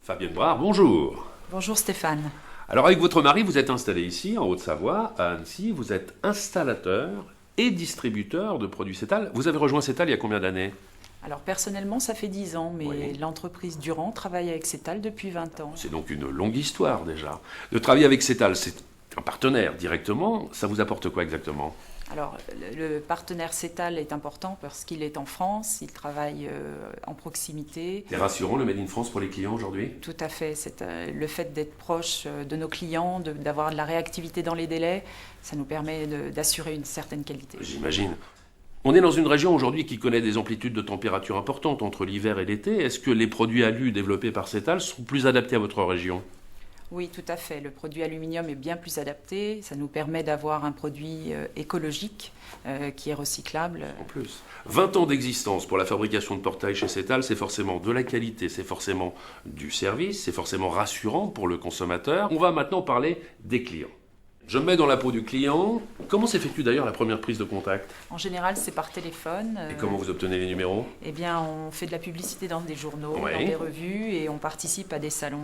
Fabienne Brard, bonjour. Bonjour Stéphane. Alors avec votre mari, vous êtes installé ici, en Haute-Savoie, à Annecy. Vous êtes installateur et distributeur de produits Cétal. Vous avez rejoint Cétal il y a combien d'années? Alors personnellement, ça fait 10 ans, mais Oui. l'entreprise Durand travaille avec Cétal depuis 20 ans. C'est donc une longue histoire déjà. De travailler avec Cétal, c'est un partenaire directement. Ça vous apporte quoi exactement? Alors le partenaire Cétal est important parce qu'il est en France, il travaille en proximité. C'est rassurant le Made in France pour les clients aujourd'hui? Tout à fait, le fait d'être proche de nos clients, d'avoir de la réactivité dans les délais, ça nous permet d'assurer une certaine qualité. J'imagine. On est dans une région aujourd'hui qui connaît des amplitudes de température importantes entre l'hiver et l'été. Est-ce que les produits alu développés par Cétal sont plus adaptés à votre région? Oui, tout à fait. Le produit aluminium est bien plus adapté. Ça nous permet d'avoir un produit écologique qui est recyclable. En plus. 20 ans d'existence pour la fabrication de portails chez Cétal, c'est forcément de la qualité, c'est forcément du service, c'est forcément rassurant pour le consommateur. On va maintenant parler des clients. Je me mets dans la peau du client. Comment s'effectue d'ailleurs la première prise de contact? En général, c'est par téléphone. Et comment vous obtenez les numéros? Eh bien, on fait de la publicité dans des journaux, Oui. dans des revues, et on participe à des salons.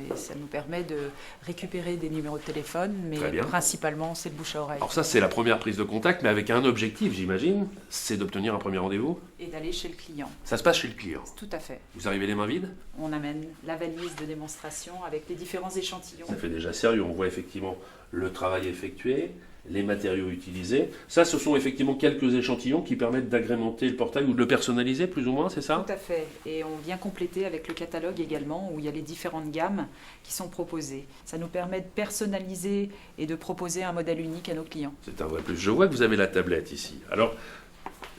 Et ça nous permet de récupérer des numéros de téléphone, mais Très bien. principalement, c'est le bouche à oreille. Alors ça, c'est la première prise de contact, mais avec un objectif, j'imagine, c'est d'obtenir un premier rendez-vous. Et d'aller chez le client. Ça se passe chez le client. Tout à fait. Vous arrivez les mains vides? On amène la valise de démonstration avec les différents échantillons. Ça fait déjà sérieux, on voit effectivement le travail effectué, les matériaux utilisés. Ça, ce sont effectivement quelques échantillons qui permettent d'agrémenter le portail ou de le personnaliser plus ou moins, c'est ça? Tout à fait. Et on vient compléter avec le catalogue également, où il y a les différentes gammes qui sont proposées. Ça nous permet de personnaliser et de proposer un modèle unique à nos clients. C'est un vrai plus. Je vois que vous avez la tablette ici. Alors,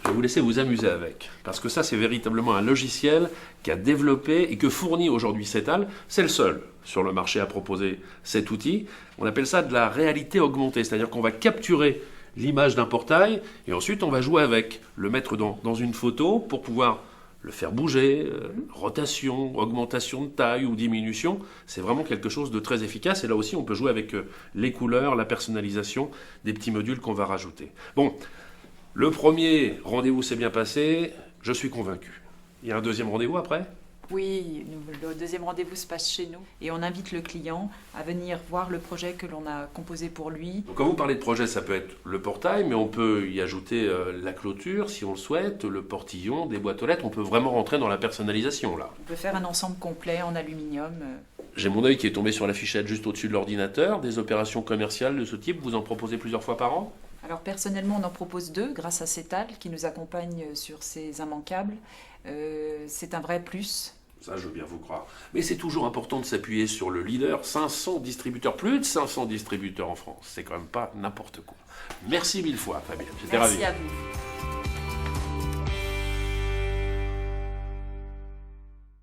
je vais vous laisser vous amuser avec. Parce que ça, c'est véritablement un logiciel qu'a développé et que fournit aujourd'hui Cétal. C'est le seul sur le marché à proposer cet outil. On appelle ça de la réalité augmentée. C'est-à-dire qu'on va capturer l'image d'un portail et ensuite on va jouer avec, le mettre dans une photo pour pouvoir le faire bouger, rotation, augmentation de taille ou diminution. C'est vraiment quelque chose de très efficace. Et là aussi, on peut jouer avec les couleurs, la personnalisation des petits modules qu'on va rajouter. Bon. Le premier rendez-vous s'est bien passé, je suis convaincu. Il y a un deuxième rendez-vous après? Oui, le deuxième rendez-vous se passe chez nous et on invite le client à venir voir le projet que l'on a composé pour lui. Donc quand vous parlez de projet, ça peut être le portail, mais on peut y ajouter la clôture si on le souhaite, le portillon, des boîtes aux lettres. On peut vraiment rentrer dans la personnalisation là. On peut faire un ensemble complet en aluminium. J'ai mon œil qui est tombé sur l'affichette juste au-dessus de l'ordinateur. Des opérations commerciales de ce type, vous en proposez plusieurs fois par an? Alors personnellement, on en propose 2 grâce à Cétal qui nous accompagne sur ces immanquables. C'est un vrai plus. Ça, je veux bien vous croire. Mais c'est toujours important de s'appuyer sur le leader. 500 distributeurs, plus de 500 distributeurs en France. C'est quand même pas n'importe quoi. Merci mille fois, Fabienne. J'étais ravi. Merci à vous.